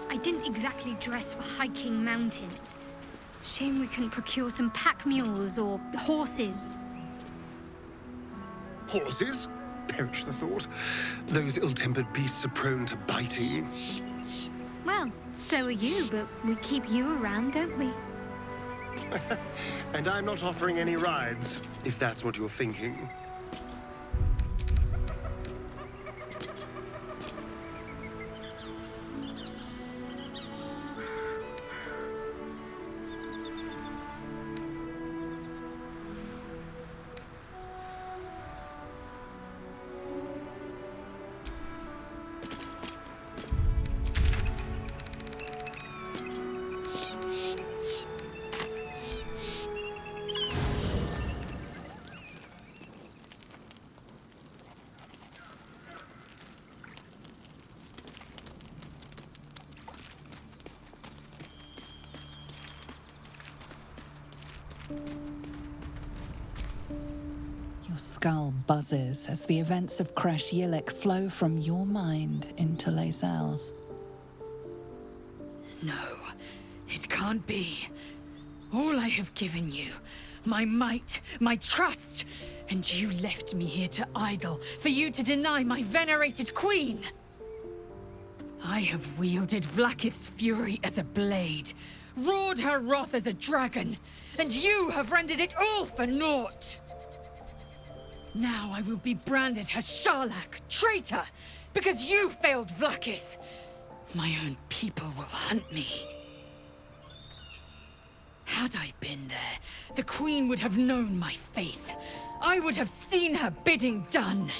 I didn't exactly dress for hiking mountains. Shame we couldn't procure some pack mules or horses. Horses? Perish the thought. Those ill-tempered beasts are prone to biting. Well, so are you, but we keep you around, don't we? And I'm not offering any rides, if that's what you're thinking. Your skull buzzes as the events of Crash Yillik flow from your mind into Lae'zel's. No, it can't be. All I have given you, my might, my trust, and you left me here to idle, for you to deny my venerated queen. I have wielded Vlaakith's fury as a blade, roared her wrath as a dragon, and you have rendered it all for naught. Now I will be branded her Sharlak, traitor, because you failed Vlaakith. My own people will hunt me. Had I been there, the Queen would have known my faith. I would have seen her bidding done.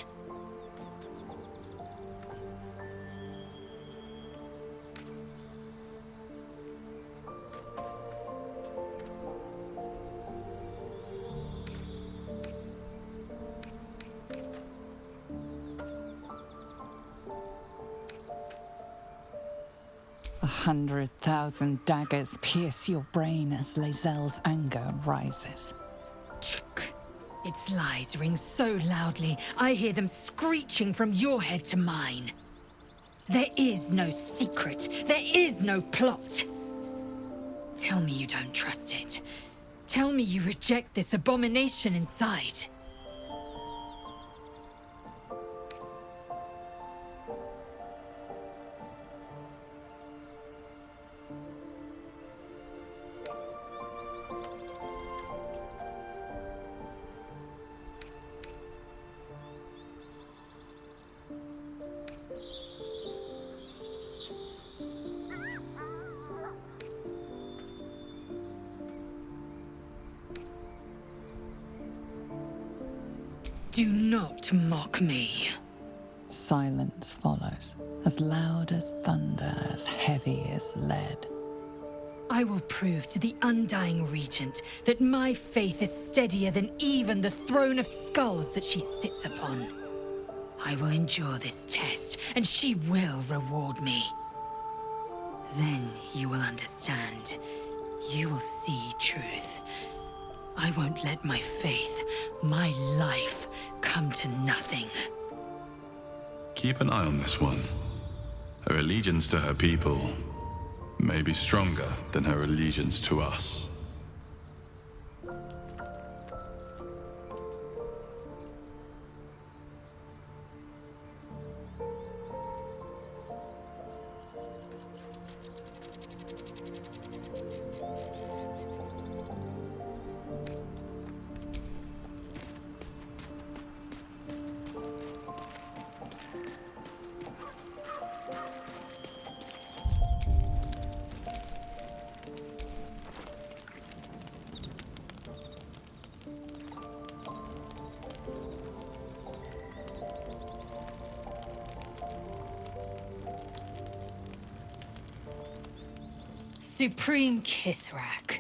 A 100,000 daggers pierce your brain as Lae'zel's anger rises. Its lies ring so loudly, I hear them screeching from your head to mine. There is no secret. There is no plot. Tell me you don't trust it. Tell me you reject this abomination inside. Do not mock me. Silence follows, as loud as thunder, as heavy as lead. I will prove to the Undying Regent that my faith is steadier than even the throne of skulls that she sits upon. I will endure this test, and she will reward me. Then you will understand. You will see truth. I won't let my faith, my life, come to nothing. Keep an eye on this one. Her allegiance to her people may be stronger than her allegiance to us. Supreme Kithrak,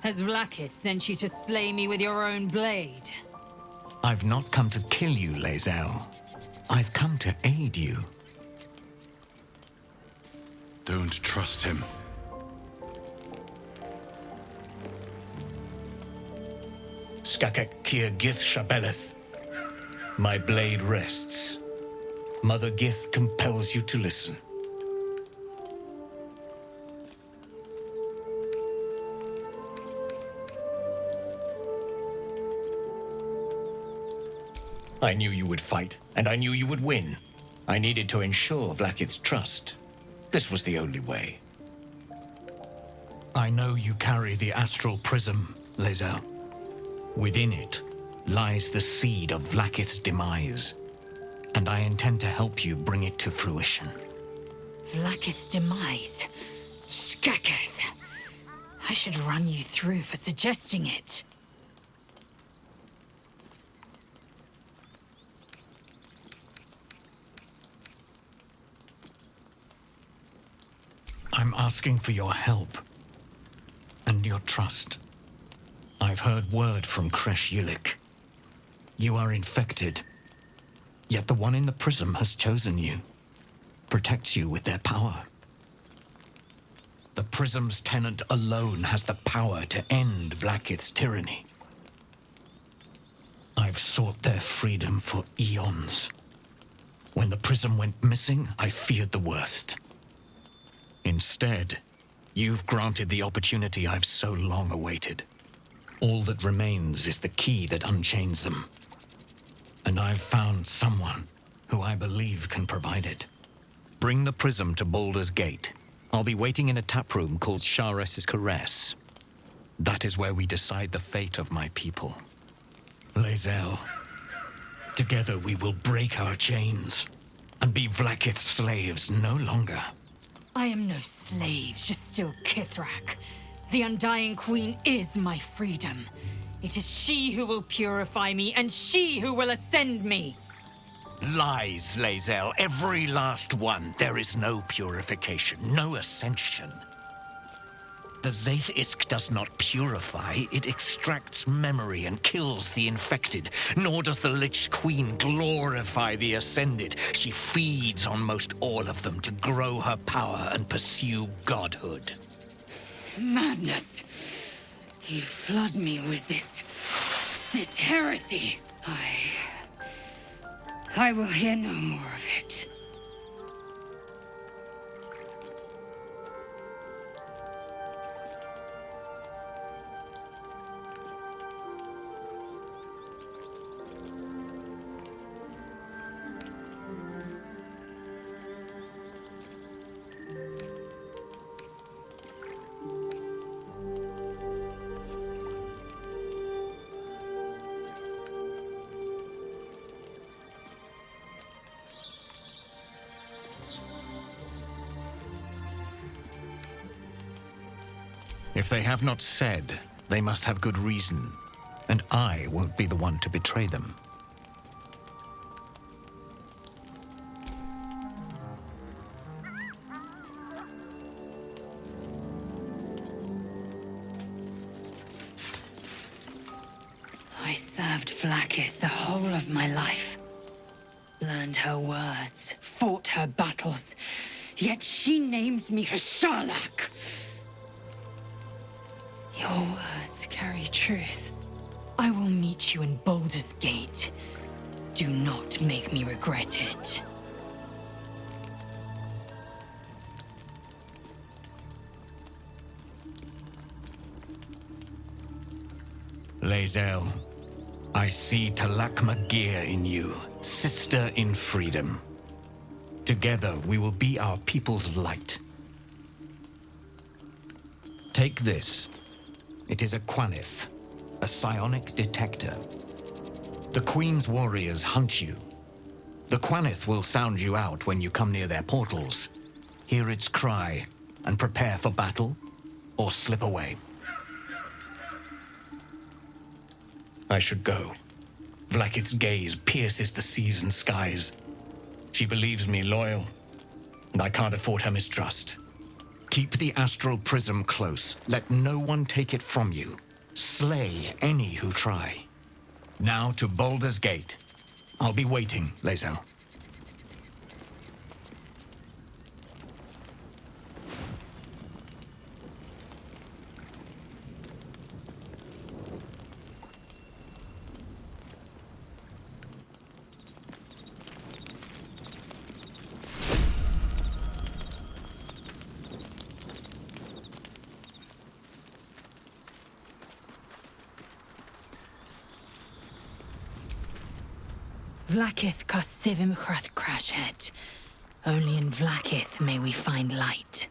has Vlaakith sent you to slay me with your own blade? I've not come to kill you, Lae'zel. I've come to aid you. Don't trust him. Skakek Kir Gith Shabeleth. My blade rests. Mother Gith compels you to listen. I knew you would fight, and I knew you would win. I needed to ensure Vlakith's trust. This was the only way. I know you carry the astral prism, Lae'zel. Within it lies the seed of Vlakith's demise, and I intend to help you bring it to fruition. Vlakith's demise? Skaketh! I should run you through for suggesting it. I'm asking for your help and your trust. I've heard word from Kresh Yilik. You are infected, yet the one in the prism has chosen you, protects you with their power. The prism's tenant alone has the power to end Vlakith's tyranny. I've sought their freedom for eons. When the prism went missing, I feared the worst. Instead, you've granted the opportunity I've so long awaited. All that remains is the key that unchains them. And I've found someone who I believe can provide it. Bring the prism to Baldur's Gate. I'll be waiting in a taproom called Shares's Caress. That is where we decide the fate of my people. Lae'zel, together we will break our chains and be Vlakith's slaves no longer. I am no slave, just still Kithrak. The Undying Queen is my freedom. It is she who will purify me, and she who will ascend me. Lies, Lae'zel, every last one. There is no purification, no ascension. The Zaith Isk does not purify, it extracts memory and kills the infected. Nor does the Lich Queen glorify the ascended. She feeds on most all of them to grow her power and pursue godhood. Madness! You flood me with this heresy. I will hear no more of it. If they have not said, they must have good reason, and I won't be the one to betray them. I served Vlakith the whole of my life. Learned her words, fought her battles, yet she names me her Sharlak. Your words carry truth. I will meet you in Baldur's Gate. Do not make me regret it. Lae'zel, I see Talakma Gear in you, sister in freedom. Together we will be our people's light. Take this. It is a Quanith, a psionic detector. The Queen's warriors hunt you. The Quanith will sound you out when you come near their portals. Hear its cry and prepare for battle, or slip away. I should go. Vlakith's gaze pierces the seas and skies. She believes me loyal, and I can't afford her mistrust. Keep the astral prism close. Let no one take it from you. Slay any who try. Now to Baldur's Gate. I'll be waiting, Lae'zel. Vlakith Karsivim Hrath Crashhead. Only in Vlakith may we find light.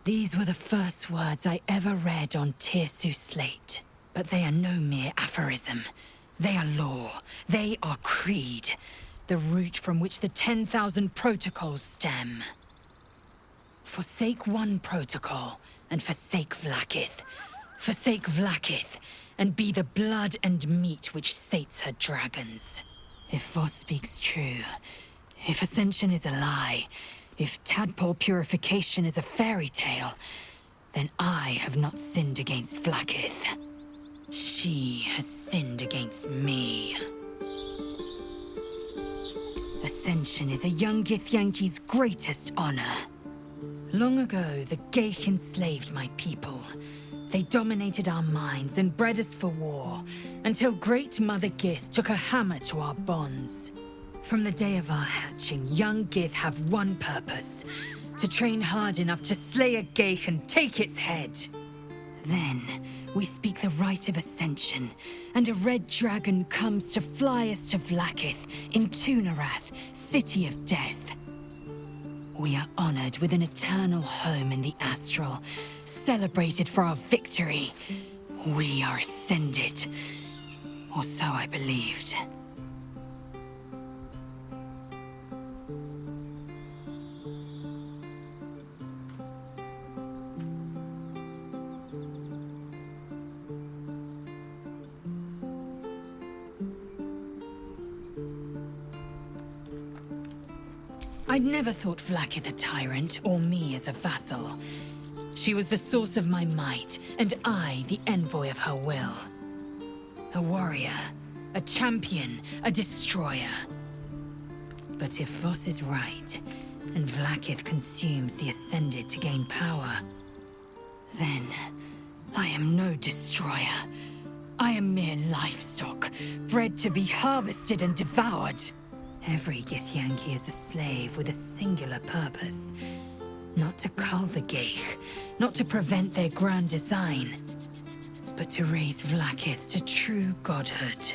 These were the first words I ever read on Tirsu's slate. But they are no mere aphorism. They are law. They are creed. The root from which the 10,000 protocols stem. Forsake one protocol, and forsake Vlakith. Forsake Vlakith, and be the blood and meat which sates her dragons. If Voss speaks true, if Ascension is a lie, if tadpole purification is a fairy tale, then I have not sinned against Vlakith. She has sinned against me. Ascension is a young Githyanki's greatest honor. Long ago, the Geich enslaved my people. They dominated our minds and bred us for war, until Great Mother Gith took a hammer to our bonds. From the day of our hatching, young Gith have one purpose: to train hard enough to slay a Geich and take its head. Then, we speak the rite of Ascension, and a red dragon comes to fly us to Vlakith in Tunarath, City of Death. We are honored with an eternal home in the Astral, celebrated for our victory. We are ascended. Or so I believed. I'd never thought Vlakith a tyrant, or me as a vassal. She was the source of my might, and I the envoy of her will. A warrior, a champion, a destroyer. But if Voss is right, and Vlakith consumes the Ascended to gain power, then I am no destroyer. I am mere livestock, bred to be harvested and devoured. Every Githyanki is a slave with a singular purpose. Not to cull the Geich, not to prevent their grand design, but to raise Vlakith to true godhood.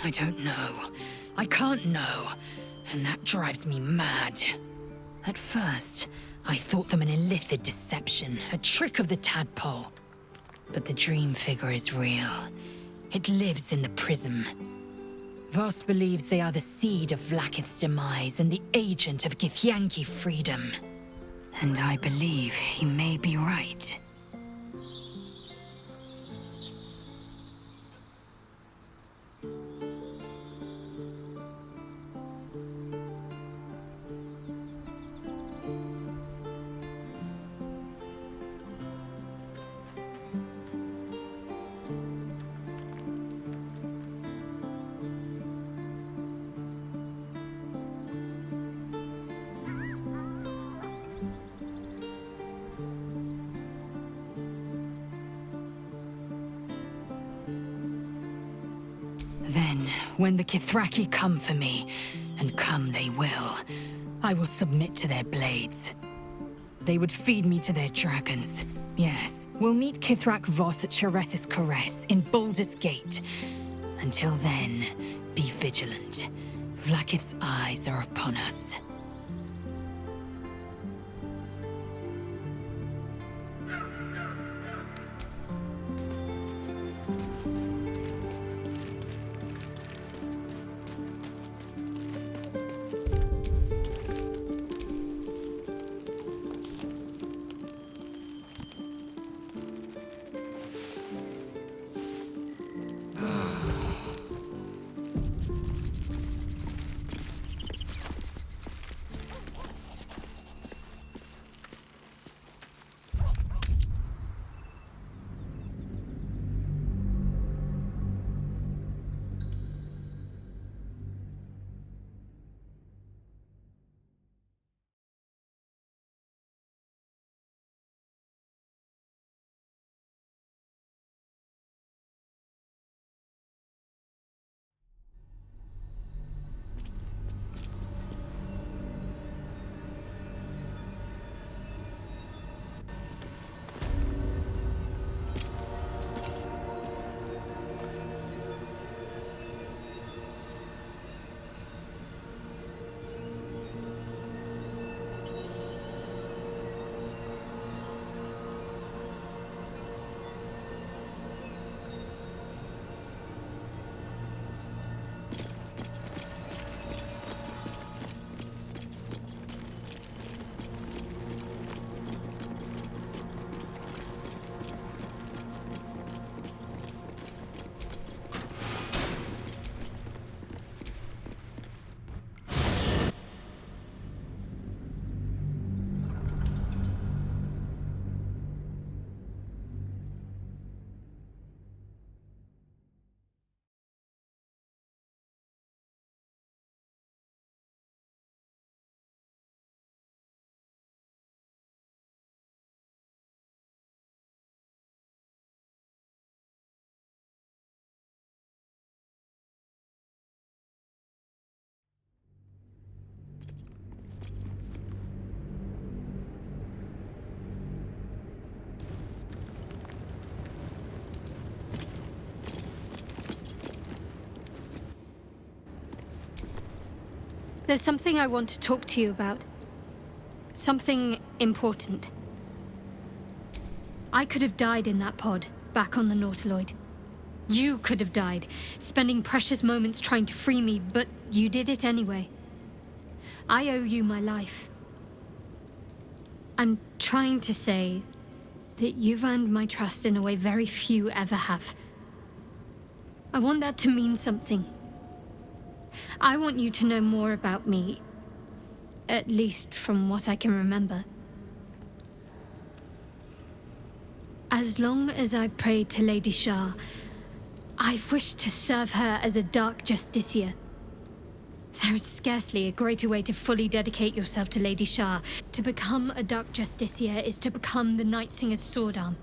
I don't know. I can't know, and that drives me mad. At first, I thought them an illithid deception, a trick of the tadpole. But the dream figure is real. It lives in the prism. Voss believes they are the seed of Vlakith's demise and the agent of Githyanki freedom. And I believe he may be right. Then, when the Kithraki come for me, and come they will, I will submit to their blades. They would feed me to their dragons. Yes, we'll meet Kithrak Voss at Shares's Caress in Baldur's Gate. Until then, be vigilant. Vlakith's eyes are upon us. There's something I want to talk to you about. Something important. I could have died in that pod, back on the Nautiloid. You could have died, spending precious moments trying to free me, but you did it anyway. I owe you my life. I'm trying to say that you've earned my trust in a way very few ever have. I want that to mean something. I want you to know more about me, at least from what I can remember. As long as I've prayed to Lady Shah, I've wished to serve her as a Dark Justiciar. There is scarcely a greater way to fully dedicate yourself to Lady Shah. To become a Dark Justiciar is to become the Night Singer's sword arm.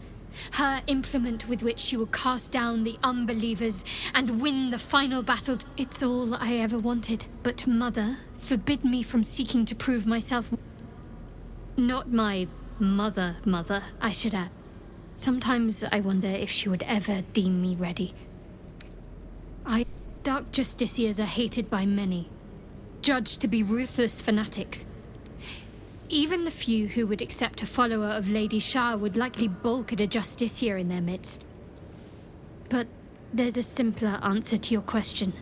Her implement with which she will cast down the unbelievers and win the final battle. It's all I ever wanted. But Mother forbid me from seeking to prove myself. Not my mother, I should add. Sometimes I wonder if she would ever deem me ready. Dark Justiciars are hated by many, judged to be ruthless fanatics. Even the few who would accept a follower of Lady Shah would likely balk at a Justiciar in their midst. But there's a simpler answer to your question.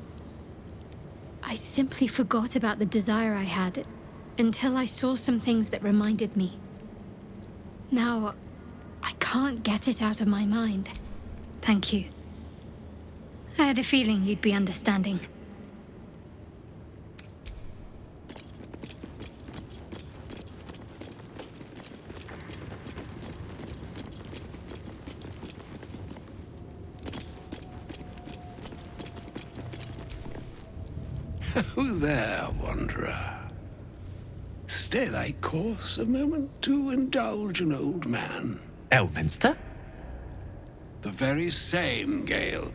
I simply forgot about the desire I had until I saw some things that reminded me. Now, I can't get it out of my mind. Thank you. I had a feeling you'd be understanding. Who there, wanderer? Stay thy course a moment to indulge an old man. Elminster? The very same, Gale.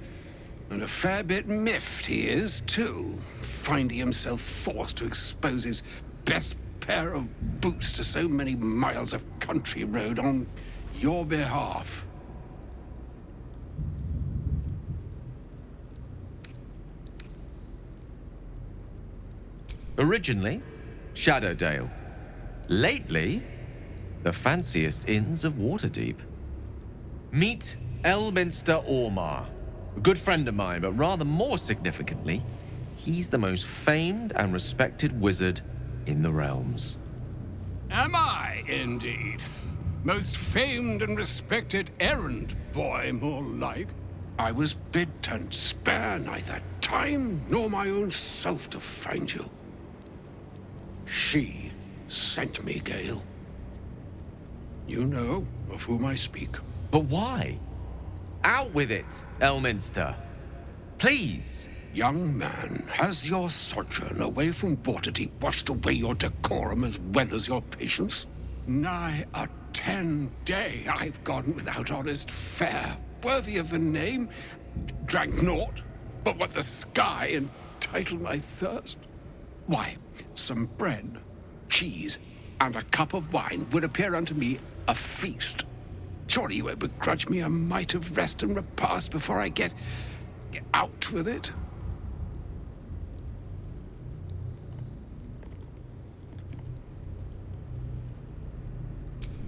And a fair bit miffed he is, too, finding himself forced to expose his best pair of boots to so many miles of country road on your behalf. Originally, Shadowdale. Lately, the fanciest inns of Waterdeep. Meet Elminster Ormar. A good friend of mine, but rather more significantly, he's the most famed and respected wizard in the realms. Am I, indeed? Most famed and respected errand boy, more like. I was bid to spare neither time nor my own self to find you. She sent me, Gale. You know of whom I speak. But why? Out with it, Elminster. Please. Young man, has your sojourn away from Waterdeep washed away your decorum as well as your patience? Nigh a 10-day I've gone without honest fare, worthy of the name. Drank naught, but what the sky entitled my thirst. Why, some bread, cheese, and a cup of wine would appear unto me a feast. Surely you won't begrudge me a mite of rest and repast before I get out with it?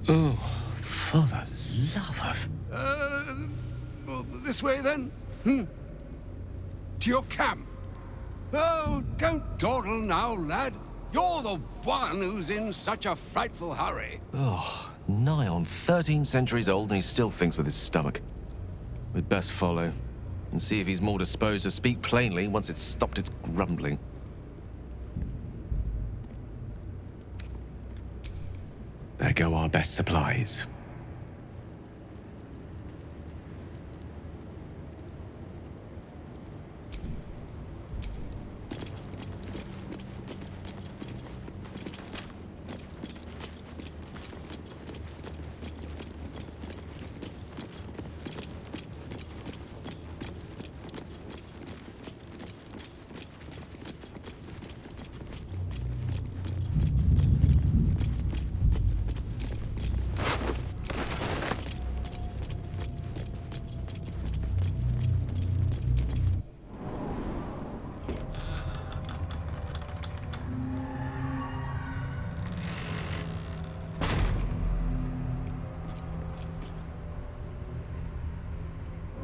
Oh, for the love of... Well, this way then? To your camp? Oh, don't dawdle now, lad. You're the one who's in such a frightful hurry. Oh, nigh on 13 centuries old and he still thinks with his stomach. We'd best follow and see if he's more disposed to speak plainly once it's stopped its grumbling. There go our best supplies.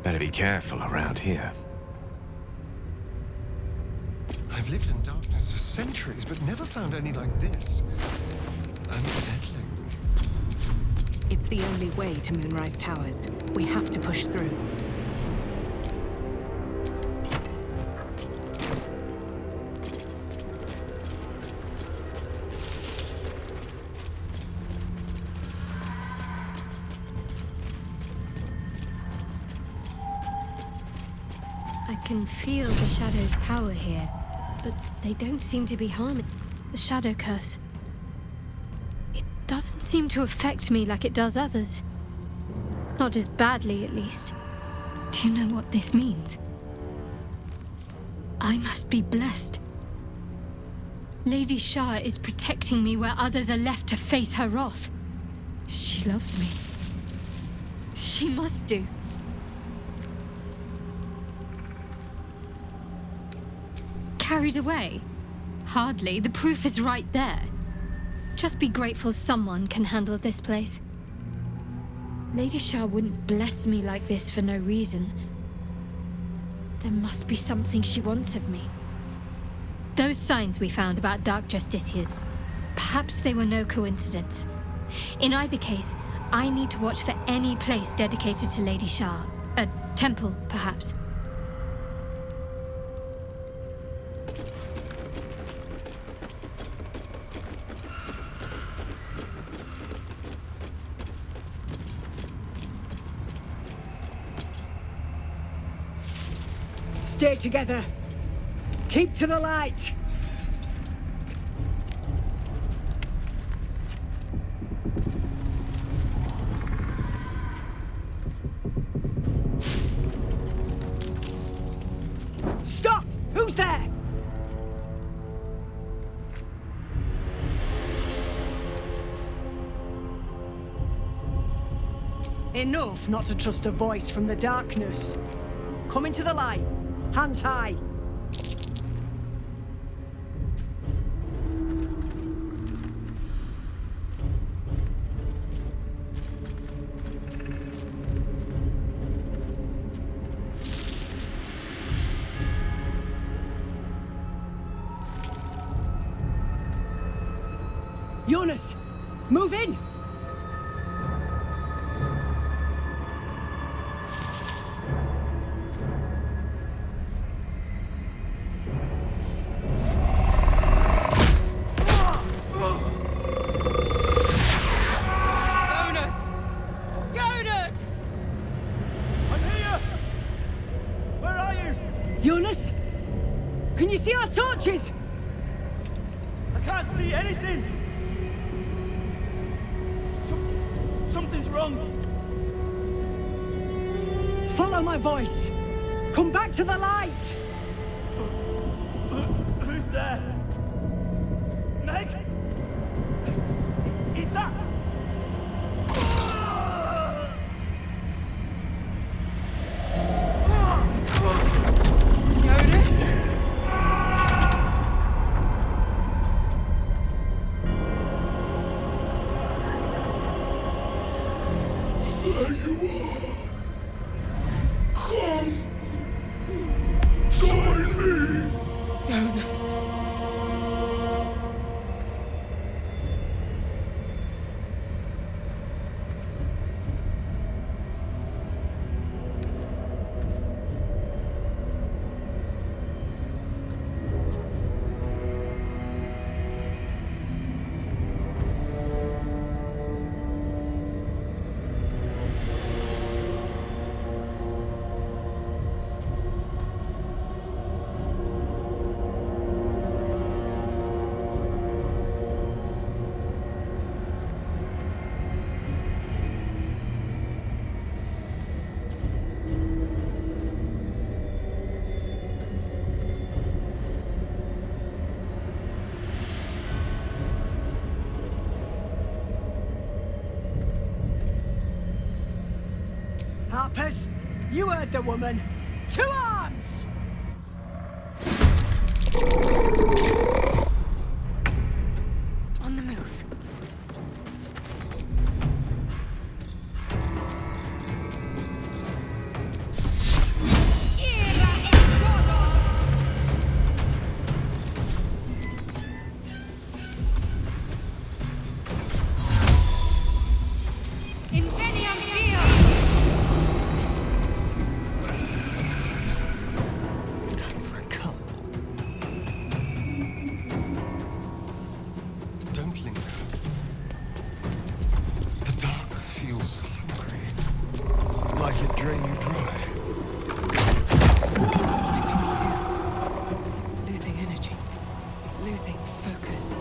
Better be careful around here. I've lived in darkness for centuries, but never found any like this. Unsettling. It's the only way to Moonrise Towers. We have to push through. I can feel the Shadow's power here, but they don't seem to be harming the Shadow Curse. It doesn't seem to affect me like it does others. Not as badly, at least. Do you know what this means? I must be blessed. Lady Shah is protecting me where others are left to face her wrath. She loves me. She must do. Carried away? Hardly. The proof is right there. Just be grateful someone can handle this place. Lady Shah wouldn't bless me like this for no reason. There must be something she wants of me. Those signs we found about Dark Justiciars, perhaps they were no coincidence. In either case, I need to watch for any place dedicated to Lady Shah. A temple, perhaps. Stay together. Keep to the light. Stop! Who's there? Enough not to trust a voice from the darkness. Come into the light. Hands high. Jonas, move in! Jonas? Can you see our torches? I can't see anything! Something's wrong! Follow my voice! Come back to the light! Who's there? Meg? Is that... Jonas? There you are. Come. Join me. Jonas. Harpers, you heard the woman. To arms! On the move. it drain you dry. I feel it too. Losing energy. Losing focus.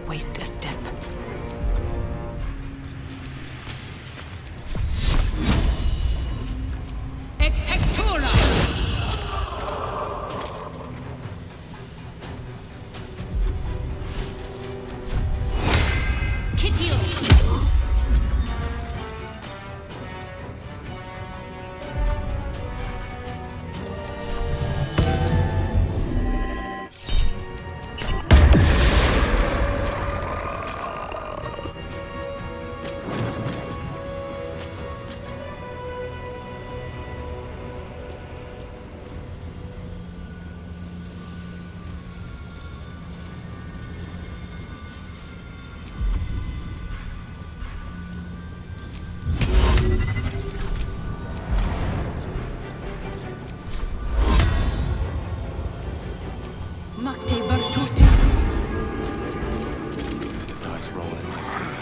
Waste a step. Ex textura! Kitios! Makte Virtute. May the dice roll in my favor.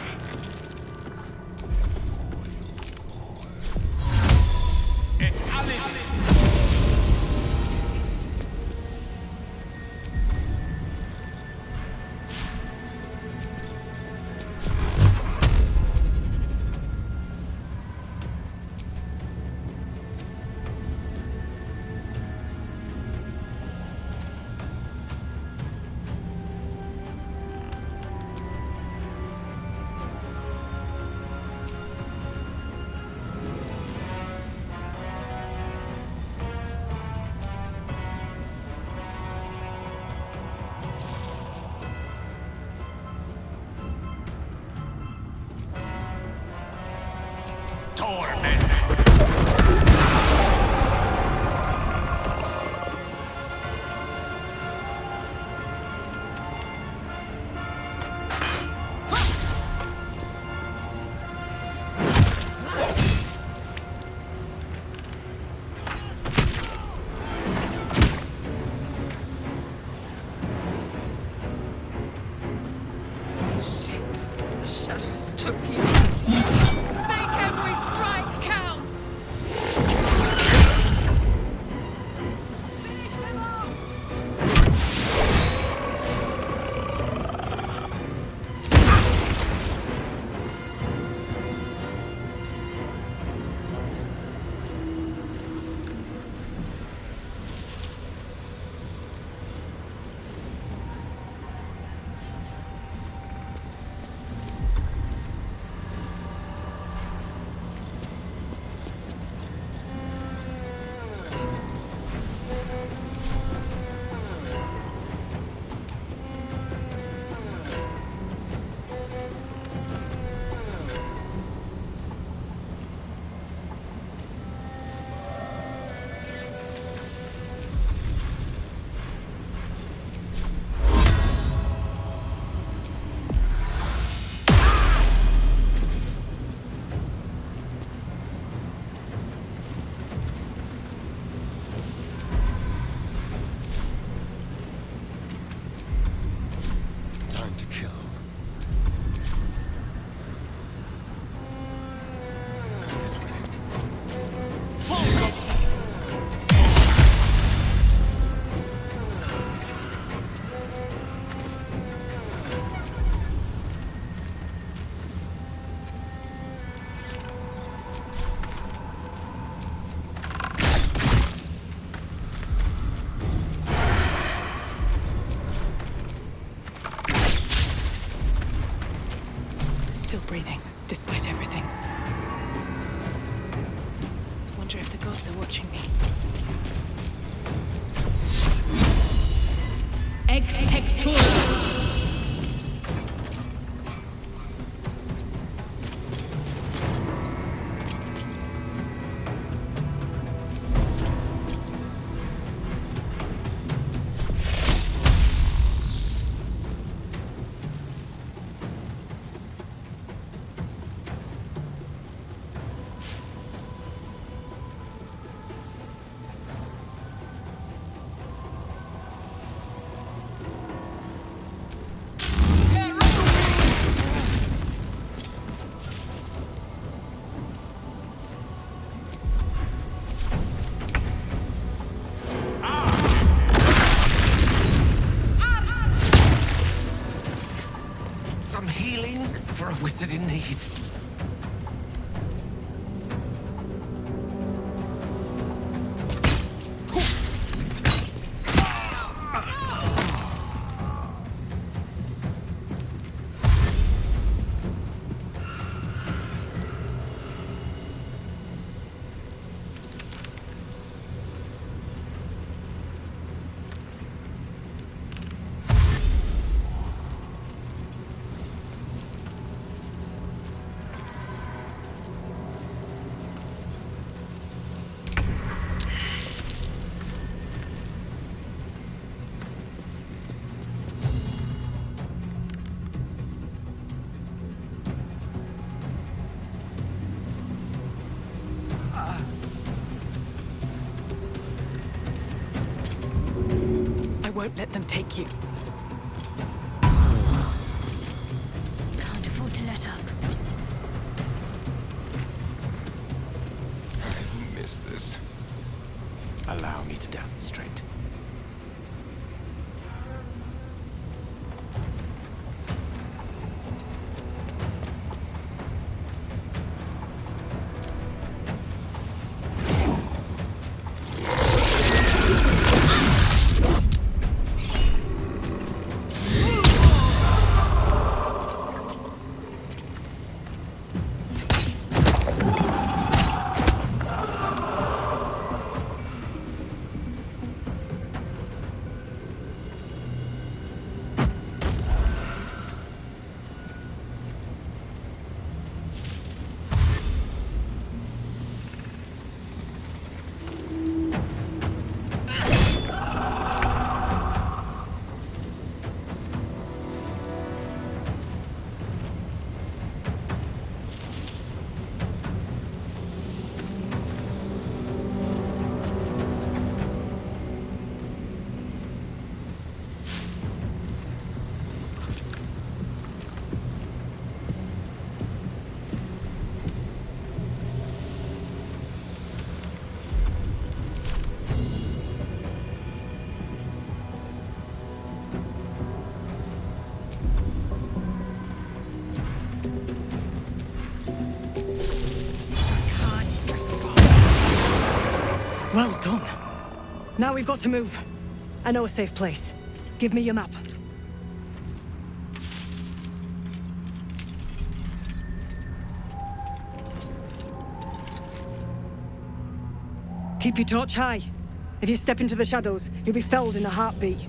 Still breathing, despite everything. wizard in need. I won't let them take you. Can't afford to let up. I've missed this. Allow me to demonstrate. Well done. Now we've got to move. I know a safe place. Give me your map. Keep your torch high. If you step into the shadows, you'll be felled in a heartbeat.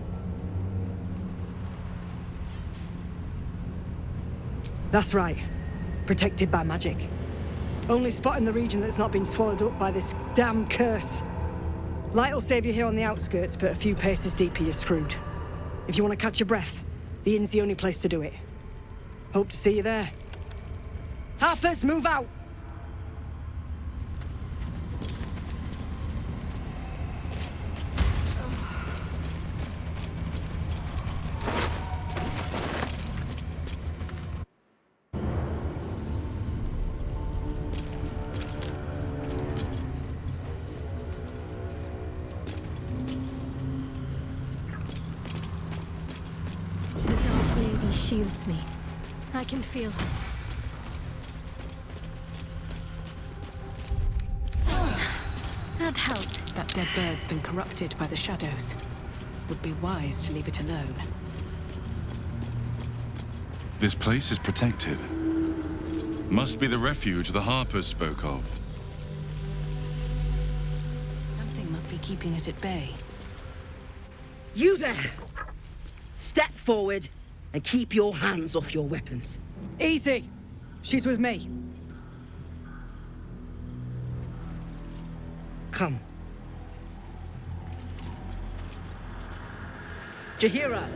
That's right. Protected by magic. Only spot in the region that's not been swallowed up by this damn curse. Light will save you here on the outskirts, but a few paces deeper you're screwed. If you want to catch your breath, the inn's the only place to do it. Hope to see you there. Harpers, move out! Shields me. I can feel her. That helped. That dead bird's been corrupted by the shadows. Would be wise to leave it alone. This place is protected. Must be the refuge the Harpers spoke of. Something must be keeping it at bay. You there! Step forward and keep your hands off your weapons. Easy! She's with me. Come. Jahira!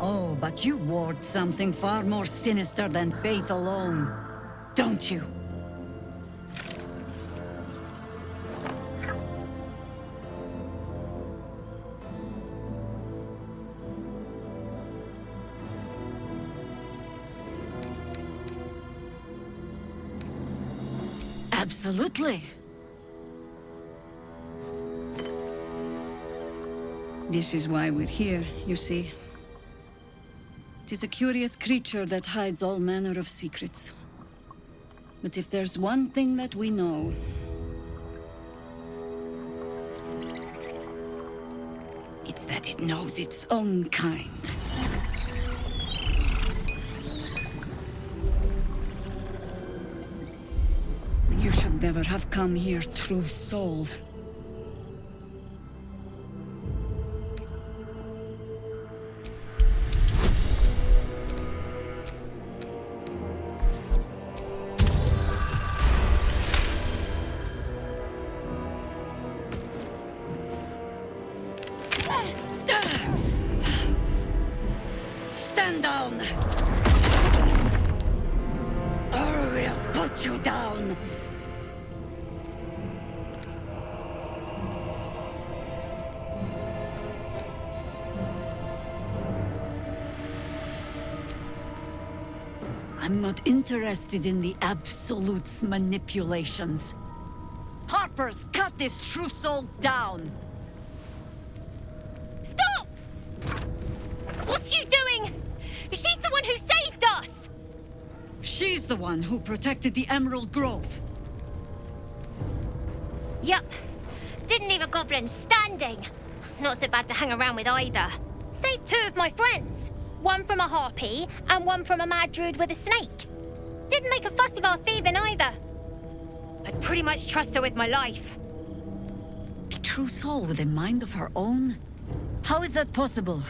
Oh, but you ward something far more sinister than faith alone, don't you? Absolutely. This is why we're here, you see. It is a curious creature that hides all manner of secrets. But if there's one thing that we know, it's that it knows its own kind. You should never have come here, true soul. Stand down! Or we'll put you down! I'm not interested in the Absolute's manipulations. Harpers, cut this true soul down! Stop! What's you doing? She's the one who saved us! She's the one who protected the Emerald Grove. Yup. Didn't leave a goblin standing. Not so bad to hang around with either. Saved two of my friends. One from a harpy, and one from a mad druid with a snake. Didn't make a fuss of our thieving either. I'd pretty much trust her with my life. A true soul with a mind of her own? How is that possible?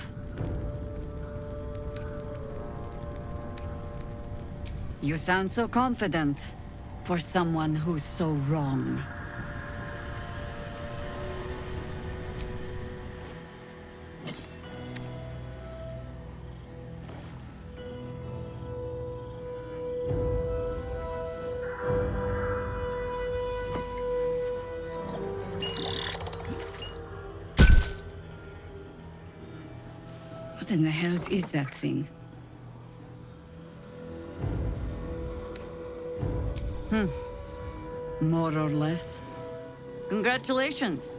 You sound so confident for someone who's so wrong. What in the hells is that thing? More or less. Congratulations.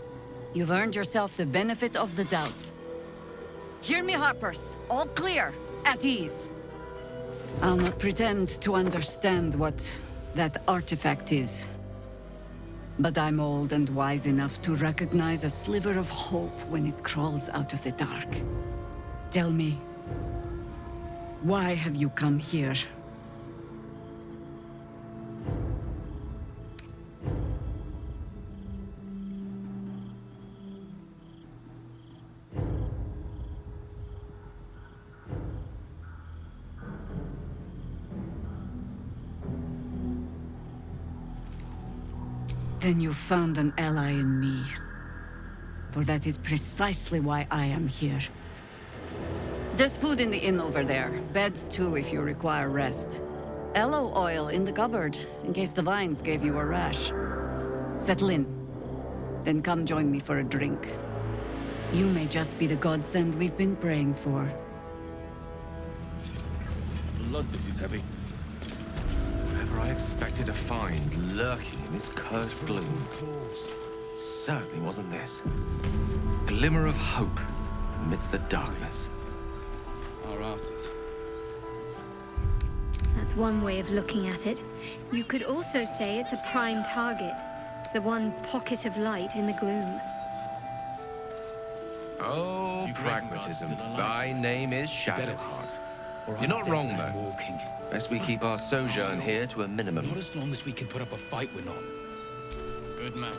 You've earned yourself the benefit of the doubt. Hear me, Harpers. All clear. At ease. I'll not pretend to understand what that artifact is. But I'm old and wise enough to recognize a sliver of hope when it crawls out of the dark. Tell me, why have you come here? Then you found an ally in me. For that is precisely why I am here. There's food in the inn over there. Beds too if you require rest. Aloe oil in the cupboard, in case the vines gave you a rash. Settle in. Then come join me for a drink. You may just be the godsend we've been praying for. Blood, this is heavy. Whatever I expected to find lurking in this cursed gloom, certainly wasn't this. Glimmer of hope amidst the darkness. Our asses. That's one way of looking at it. You could also say it's a prime target. The one pocket of light in the gloom. Oh, pragmatism. Thy name is Shadowheart. You're not wrong, though. Best we keep our sojourn here to a minimum. Not as long as we can put up a fight, we're not. Good man.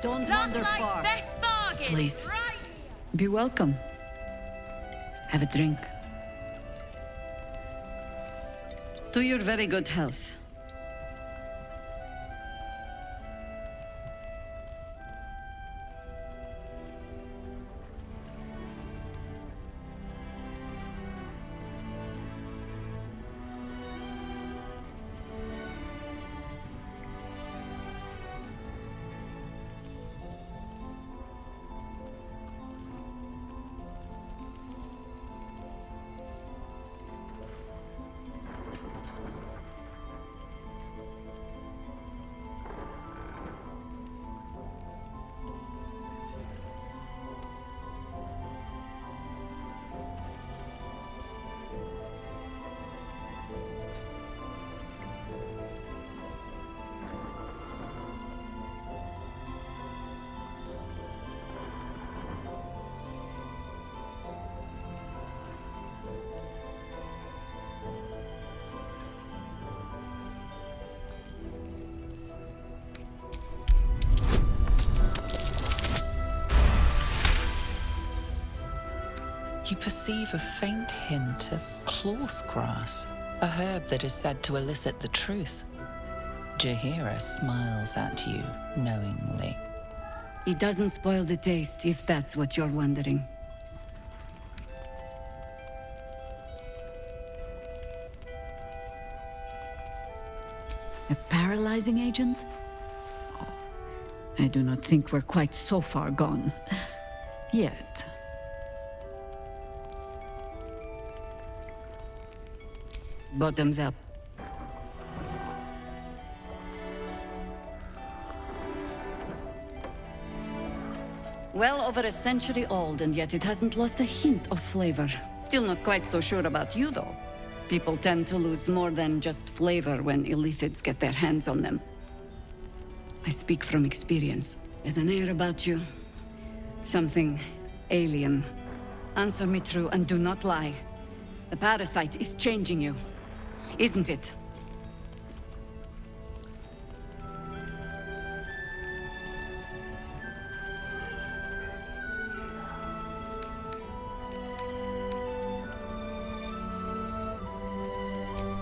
Don't Last wander night's far. best bargain. Please. Right. Be welcome. Have a drink. To your very good health. perceive a faint hint of cloth grass, a herb that is said to elicit the truth. Jaheira smiles at you knowingly. It doesn't spoil the taste, if that's what you're wondering. A paralyzing agent? Oh, I do not think we're quite so far gone. Yet. Bottoms up. Well over a century old, and yet it hasn't lost a hint of flavor. Still not quite so sure about you, though. People tend to lose more than just flavor when illithids get their hands on them. I speak from experience. There's an air about you. Something alien. Answer me true and do not lie. The parasite is changing you, isn't it?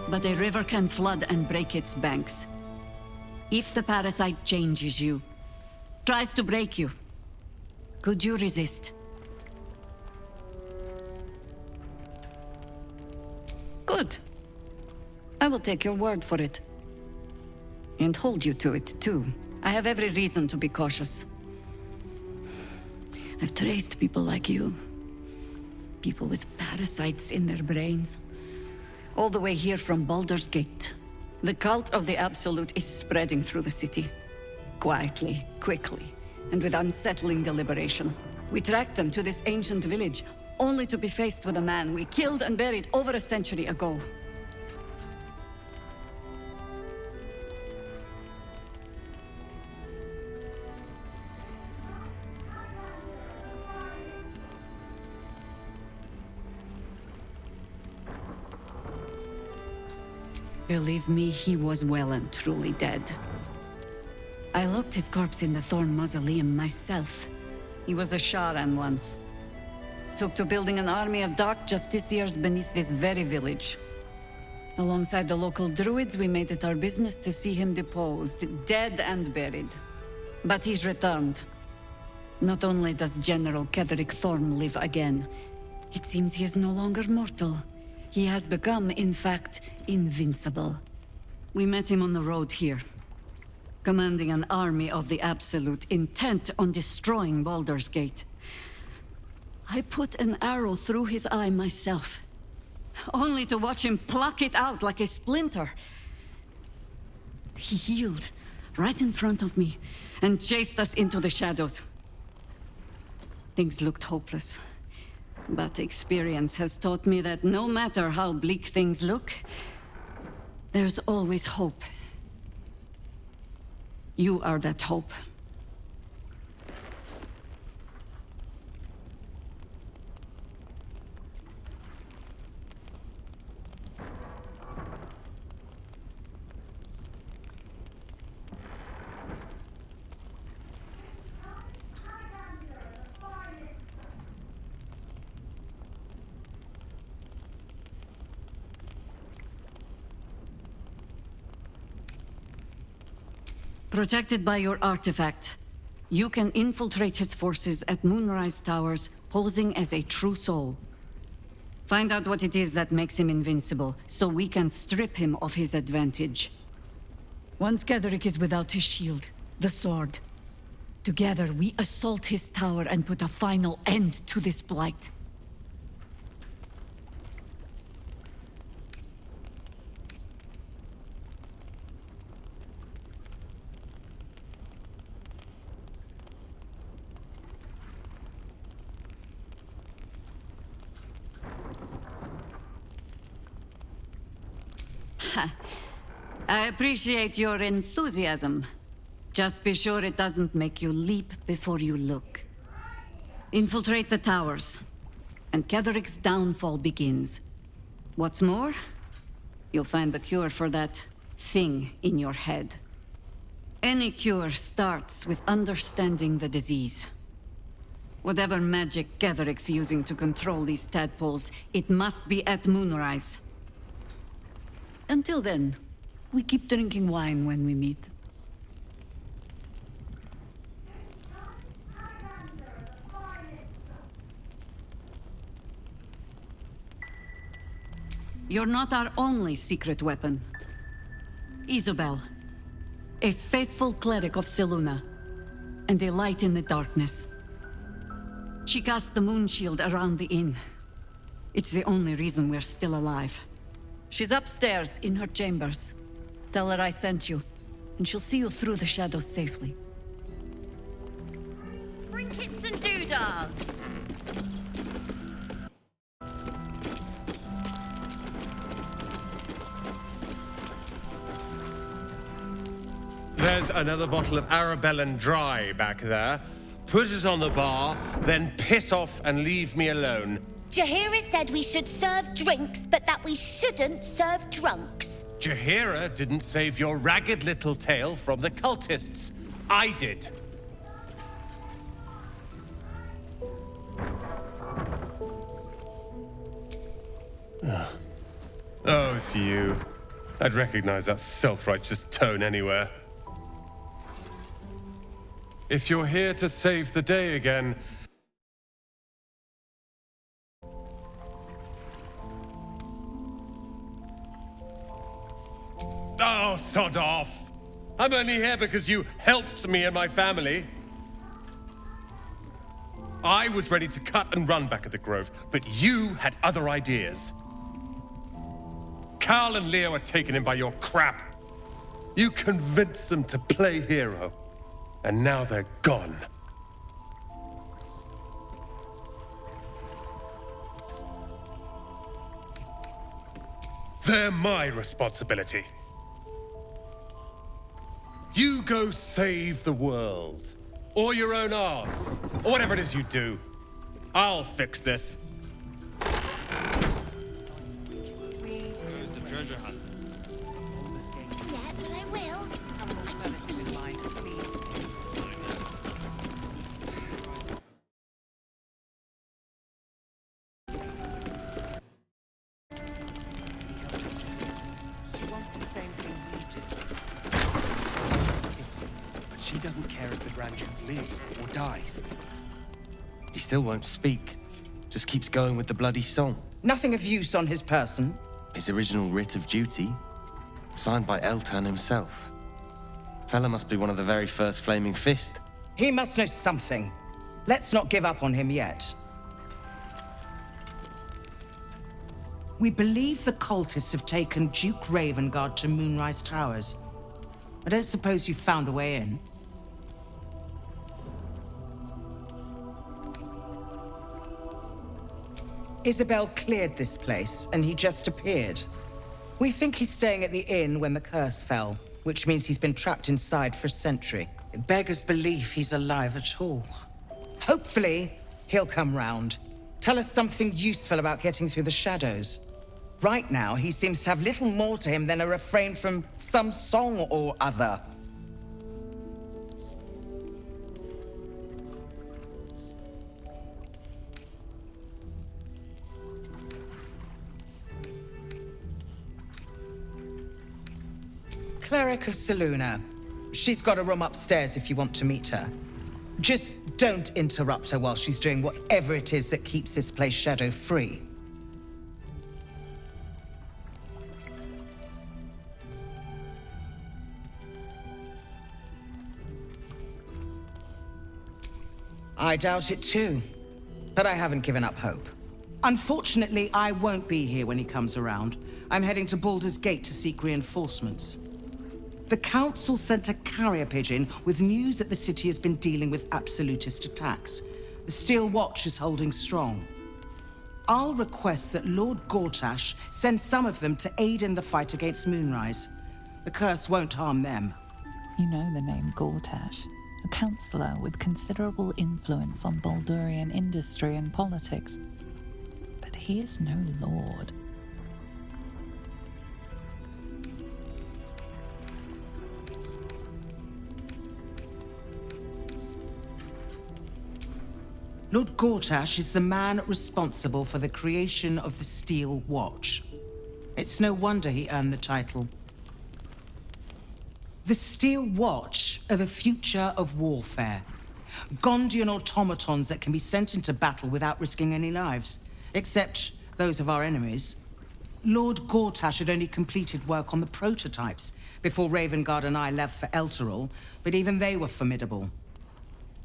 But a river can flood and break its banks. If the parasite changes you, tries to break you, could you resist? Good. I will take your word for it. And hold you to it, too. I have every reason to be cautious. I've traced people like you. People with parasites in their brains. All the way here from Baldur's Gate. The cult of the Absolute is spreading through the city. Quietly, quickly, and with unsettling deliberation. We tracked them to this ancient village, only to be faced with a man we killed and buried over a century ago. Believe me, he was well and truly dead. I looked his corpse in the Thorn Mausoleum myself. He was a Sharan once. Took to building an army of dark justiciars beneath this very village. Alongside the local druids, we made it our business to see him deposed, dead and buried. But he's returned. Not only does General Ketheric Thorn live again, it seems he is no longer mortal. He has become, in fact, invincible. We met him on the road here, commanding an army of the Absolute, intent on destroying Baldur's Gate. I put an arrow through his eye myself, only to watch him pluck it out like a splinter. He healed right in front of me and chased us into the shadows. Things looked hopeless. But experience has taught me that no matter how bleak things look, there's always hope. You are that hope. Protected by your artifact, you can infiltrate his forces at Moonrise Towers, posing as a true soul. Find out what it is that makes him invincible, so we can strip him of his advantage. Once Ketheric is without his shield, the sword, together we assault his tower and put a final end to this blight. I appreciate your enthusiasm. Just be sure it doesn't make you leap before you look. Infiltrate the towers, and Ketheric's downfall begins. What's more, you'll find the cure for that thing in your head. Any cure starts with understanding the disease. Whatever magic Gatheric's using to control these tadpoles, it must be at moonrise. Until then, we keep drinking wine when we meet. You're not our only secret weapon. Isabel, a faithful cleric of Selûne, and a light in the darkness. She cast the moon shield around the inn. It's the only reason we're still alive. She's upstairs in her chambers. Tell her I sent you, and she'll see you through the shadows safely. Trinkets and doodahs. There's another bottle of Arabellan Dry back there. Put it on the bar, then piss off and leave me alone. Jaheira said we should serve drinks, but that we shouldn't serve drunks. Jaheira didn't save your ragged little tail from the cultists. I did. Oh, it's you. I'd recognize that self-righteous tone anywhere. If you're here to save the day again... Oh, sod off! I'm only here because you helped me and my family. I was ready to cut and run back at the Grove, but you had other ideas. Carl and Leo were taken in by your crap. You convinced them to play hero, and now they're gone. They're my responsibility. You go save the world, or your own arse, or whatever it is you do. I'll fix this. Where's the treasure hunt? Yeah, but I will. She wants the same thing we do. But she doesn't care if the Grand Duke lives or dies. He still won't speak. Just keeps going with the bloody song. Nothing of use on his person. His original writ of duty, signed by Eltan himself. Fella must be one of the very first Flaming Fist. He must know something. Let's not give up on him yet. We believe the cultists have taken Duke Ravengard to Moonrise Towers. I don't suppose you found a way in. Isabel cleared this place, and he just appeared. We think he's staying at the inn when the curse fell, which means he's been trapped inside for a century. It beggars belief he's alive at all. Hopefully, he'll come round. Tell us something useful about getting through the shadows. Right now, he seems to have little more to him than a refrain from some song or other. Cleric of Selûne. She's got a room upstairs if you want to meet her. Just don't interrupt her while she's doing whatever it is that keeps this place shadow-free. I doubt it too, but I haven't given up hope. Unfortunately, I won't be here when he comes around. I'm heading to Baldur's Gate to seek reinforcements. The Council sent a carrier pigeon with news that the city has been dealing with absolutist attacks. The Steel Watch is holding strong. I'll request that Lord Gortash send some of them to aid in the fight against Moonrise. The curse won't harm them. You know the name Gortash, a councillor with considerable influence on Baldurian industry and politics. But he is no lord. Lord Gortash is the man responsible for the creation of the Steel Watch. It's no wonder he earned the title. The Steel Watch are the future of warfare. Gondian automatons that can be sent into battle without risking any lives, except those of our enemies. Lord Gortash had only completed work on the prototypes before Ravengard and I left for Elturel, but even they were formidable.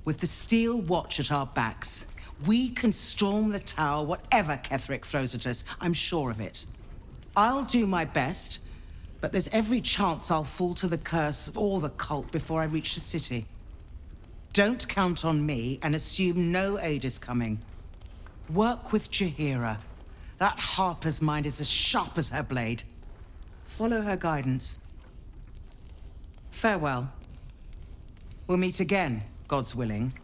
With the Steel Watch at our backs, we can storm the tower whatever Ketheric throws at us, I'm sure of it. I'll do my best, but there's every chance I'll fall to the curse or the cult before I reach the city. Don't count on me and assume no aid is coming. Work with Jaheira. That Harper's mind is as sharp as her blade. Follow her guidance. Farewell. We'll meet again, God's willing.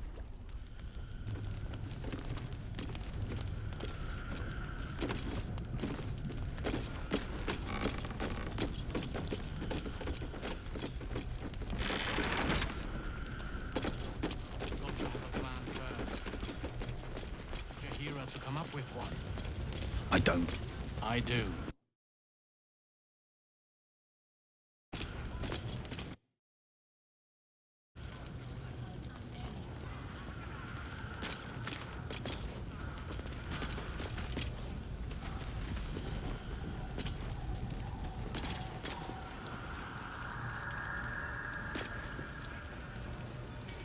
To come up with one. I don't. I do.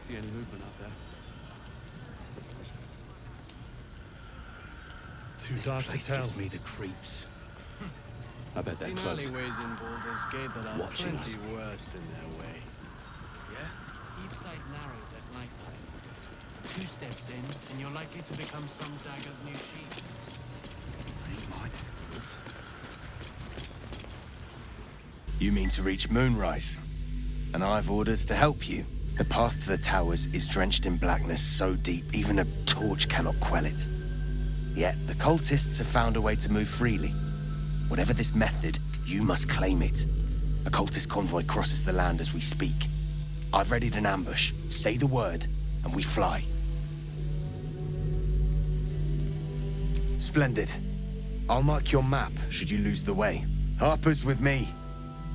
See any movement out there? Too dark to tell. Gives me the creeps. I bet they're Seen close. alleyways in Baldur's Gate that are Watching plenty us. worse in their way. Yeah? Heapside narrows at nighttime. 2 steps in, and you're likely to become some dagger's new sheath. You mean to reach Moonrise? And I've orders to help you. The path to the towers is drenched in blackness so deep even a torch cannot quell it. Yet the cultists have found a way to move freely. Whatever this method, you must claim it. A cultist convoy crosses the land as we speak. I've readied an ambush. Say the word, and we fly. Splendid. I'll mark your map should you lose the way. Harper's with me.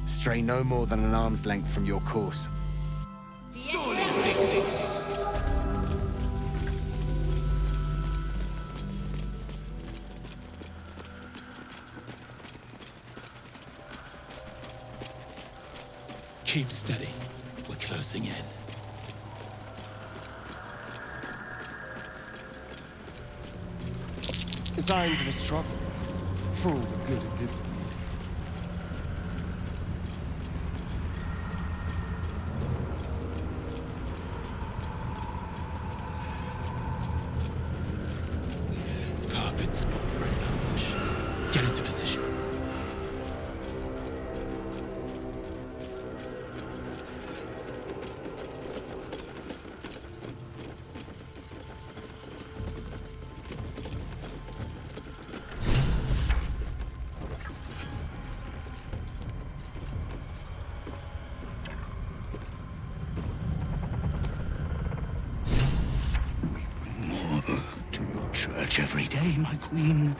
Stray no more than an arm's length from your course. Keep steady. We're closing in. Signs of a struggle. For all the good it did. Perfect spot for an ambush. Get into position. Every day, my queen.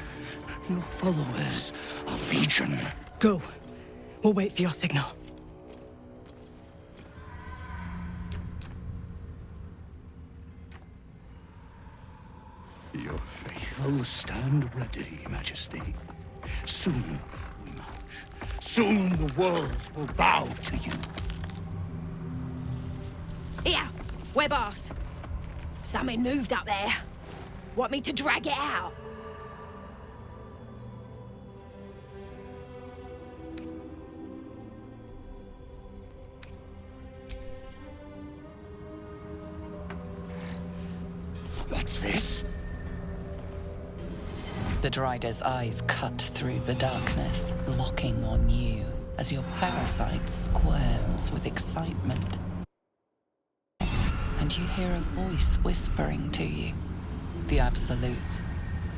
Your followers are legion. Go. We'll wait for your signal. Your faithful stand ready, Majesty. Soon we march. Soon the world will bow to you. Here, we're boss. Something moved up there. Want me to drag it out? What's this? The Drider's eyes cut through the darkness, locking on you as your parasite squirms with excitement. And you hear a voice whispering to you. The Absolute,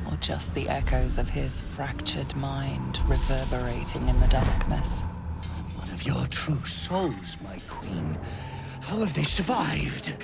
or just the echoes of his fractured mind reverberating in the darkness. One of your true souls, my queen. How have they survived?